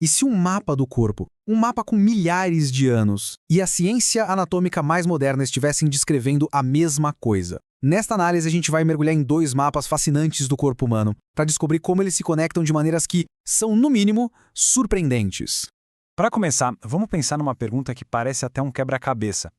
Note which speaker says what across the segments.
Speaker 1: E se um mapa do corpo, um mapa com milhares de anos, e a ciência anatômica mais moderna estivessem descrevendo a mesma coisa? Nesta análise, a gente vai mergulhar em dois mapas fascinantes do corpo humano, para descobrir como eles se conectam de maneiras que são, no mínimo, surpreendentes.
Speaker 2: Para começar, vamos pensar numa pergunta que parece até um quebra-cabeça.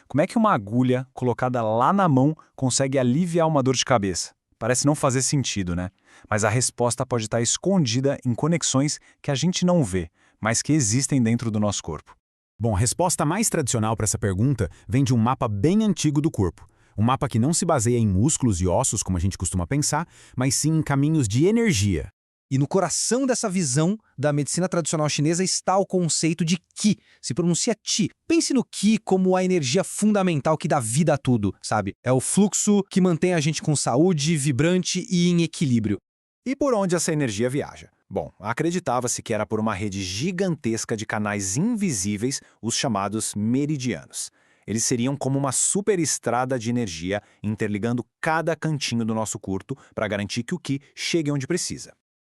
Speaker 2: Como é que uma agulha colocada lá na mão consegue aliviar uma dor de cabeça? Parece não fazer sentido, né? Mas a resposta pode estar escondida em conexões que a gente não vê, mas que existem dentro do nosso corpo.
Speaker 3: Bom, a resposta mais tradicional para essa pergunta vem de um mapa bem antigo do corpo. Um mapa que não se baseia em músculos e ossos, como a gente costuma pensar, mas sim em caminhos de energia.
Speaker 1: E no coração dessa visão da medicina tradicional chinesa está o conceito de Qi. Se pronuncia Qi. Pense no Qi como a energia fundamental que dá vida a tudo, sabe? É o fluxo que mantém a gente com saúde, vibrante e em equilíbrio.
Speaker 2: E por onde essa energia viaja? Bom, acreditava-se que era por uma rede gigantesca de canais invisíveis, os chamados meridianos. Eles seriam como uma superestrada de energia interligando cada cantinho do nosso corpo para garantir que o Qi chegue onde precisa.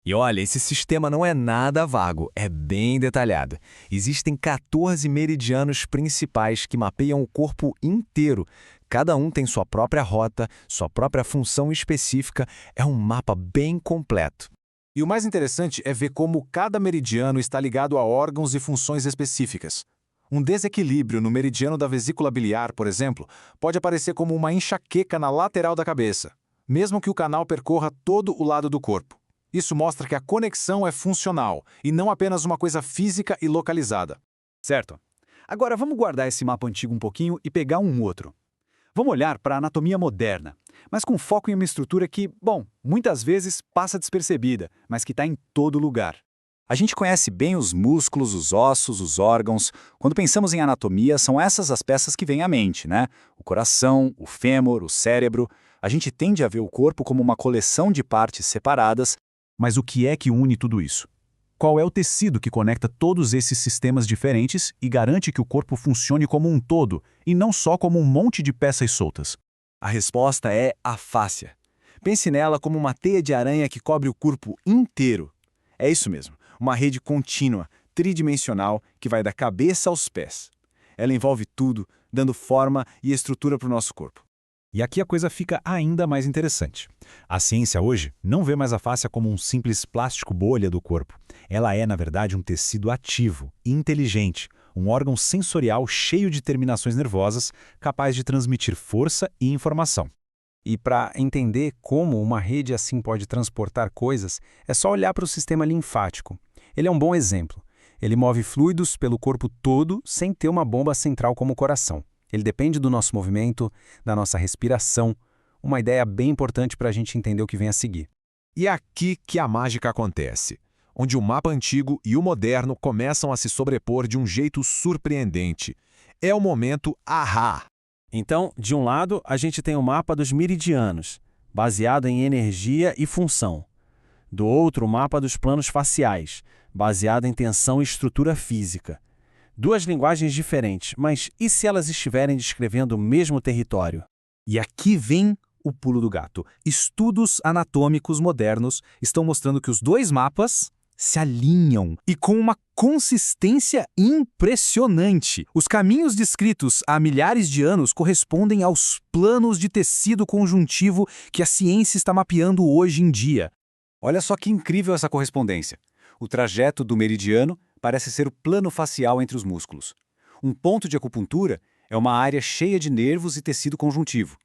Speaker 4: E olha, esse sistema não é nada vago, é bem detalhado. Existem 14 meridianos principais que mapeiam o corpo inteiro. Cada um tem sua própria rota, sua própria função específica, é um mapa bem completo.
Speaker 2: E o mais interessante é ver como cada meridiano está ligado a órgãos e funções específicas. Um desequilíbrio no meridiano da vesícula biliar, por exemplo, pode aparecer como uma enxaqueca na lateral da cabeça, mesmo que o canal percorra todo o lado do corpo. Isso mostra que a conexão é funcional e não apenas uma coisa física e localizada.
Speaker 5: Certo. Agora vamos guardar esse mapa antigo um pouquinho e pegar um outro. Vamos olhar para a anatomia moderna, mas com foco em uma estrutura que, bom, muitas vezes passa despercebida, mas que está em todo lugar. A gente conhece bem os músculos, os ossos, os órgãos. Quando pensamos em anatomia, são essas as peças que vêm à mente, né? O coração, o fêmur, o cérebro. A gente tende a ver o corpo como uma coleção de partes separadas.
Speaker 3: Mas o que é que une tudo isso? Qual é o tecido que conecta todos esses sistemas diferentes e garante que o corpo funcione como um todo, e não só como um monte de peças soltas?
Speaker 4: A resposta é a fáscia. Pense nela como uma teia de aranha que cobre o corpo inteiro. É isso mesmo, uma rede contínua, tridimensional, que vai da cabeça aos pés. Ela envolve tudo, dando forma e estrutura para o nosso corpo.
Speaker 3: E aqui a coisa fica ainda mais interessante. A ciência hoje não vê mais a fáscia como um simples plástico bolha do corpo. Ela é, na verdade, um tecido ativo, inteligente, um órgão sensorial cheio de terminações nervosas, capaz de transmitir força e informação.
Speaker 6: E para entender como uma rede assim pode transportar coisas, é só olhar para o sistema linfático. Ele é um bom exemplo. Ele move fluidos pelo corpo todo sem ter uma bomba central como o coração. Ele depende do nosso movimento, da nossa respiração, uma ideia bem importante para a gente entender o que vem a seguir.
Speaker 7: E é aqui que a mágica acontece, onde o mapa antigo e o moderno começam a se sobrepor de um jeito surpreendente. É o momento ahá!
Speaker 8: Então, de um lado, a gente tem o mapa dos meridianos, baseado em energia e função. Do outro, o mapa dos planos faciais, baseado em tensão e estrutura física. Duas linguagens diferentes, mas e se elas estiverem descrevendo o mesmo território?
Speaker 1: E aqui vem o pulo do gato. Estudos anatômicos modernos estão mostrando que os dois mapas se alinham e com uma consistência impressionante. Os caminhos descritos há milhares de anos correspondem aos planos de tecido conjuntivo que a ciência está mapeando hoje em dia.
Speaker 5: Olha só que incrível essa correspondência. O trajeto do meridiano parece ser o plano facial entre os músculos. Um ponto de acupuntura é uma área cheia de nervos e tecido conjuntivo.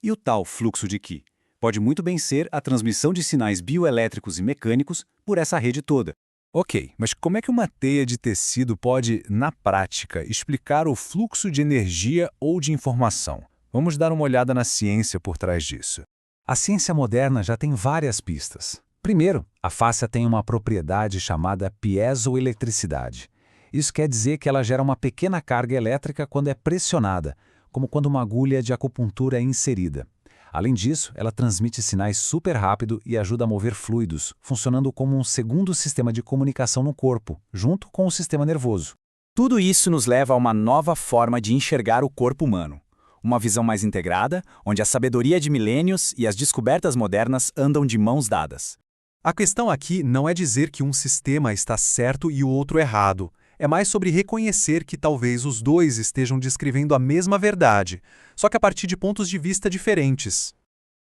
Speaker 5: E o tal fluxo de Qi pode muito bem ser a transmissão de sinais bioelétricos e mecânicos por essa rede toda.
Speaker 3: Ok, mas como é que uma teia de tecido pode, na prática, explicar o fluxo de energia ou de informação? Vamos dar uma olhada na ciência por trás disso. A ciência moderna já tem várias pistas. Primeiro, a fáscia tem uma propriedade chamada piezoeletricidade. Isso quer dizer que ela gera uma pequena carga elétrica quando é pressionada, como quando uma agulha de acupuntura é inserida. Além disso, ela transmite sinais super rápido e ajuda a mover fluidos, funcionando como um segundo sistema de comunicação no corpo, junto com o sistema nervoso.
Speaker 5: Tudo isso nos leva a uma nova forma de enxergar o corpo humano. Uma visão mais integrada, onde a sabedoria de milênios e as descobertas modernas andam de mãos dadas.
Speaker 3: A questão aqui não é dizer que um sistema está certo e o outro errado. É mais sobre reconhecer que talvez os dois estejam descrevendo a mesma verdade, só que a partir de pontos de vista diferentes.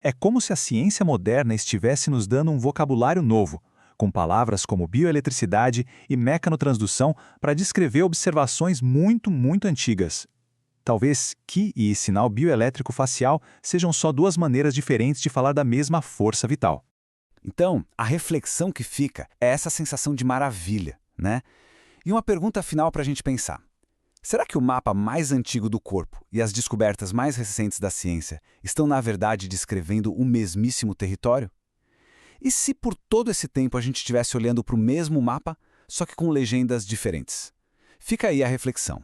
Speaker 1: É como se a ciência moderna estivesse nos dando um vocabulário novo, com palavras como bioeletricidade e mecanotransdução para descrever observações muito antigas. Talvez Qi e sinal bioelétrico facial sejam só duas maneiras diferentes de falar da mesma força vital.
Speaker 5: Então, a reflexão que fica é essa sensação de maravilha, né? E uma pergunta final para a gente pensar. Será que o mapa mais antigo do corpo e as descobertas mais recentes da ciência estão, na verdade, descrevendo o mesmíssimo território? E se por todo esse tempo a gente estivesse olhando para o mesmo mapa, só que com legendas diferentes? Fica aí a reflexão.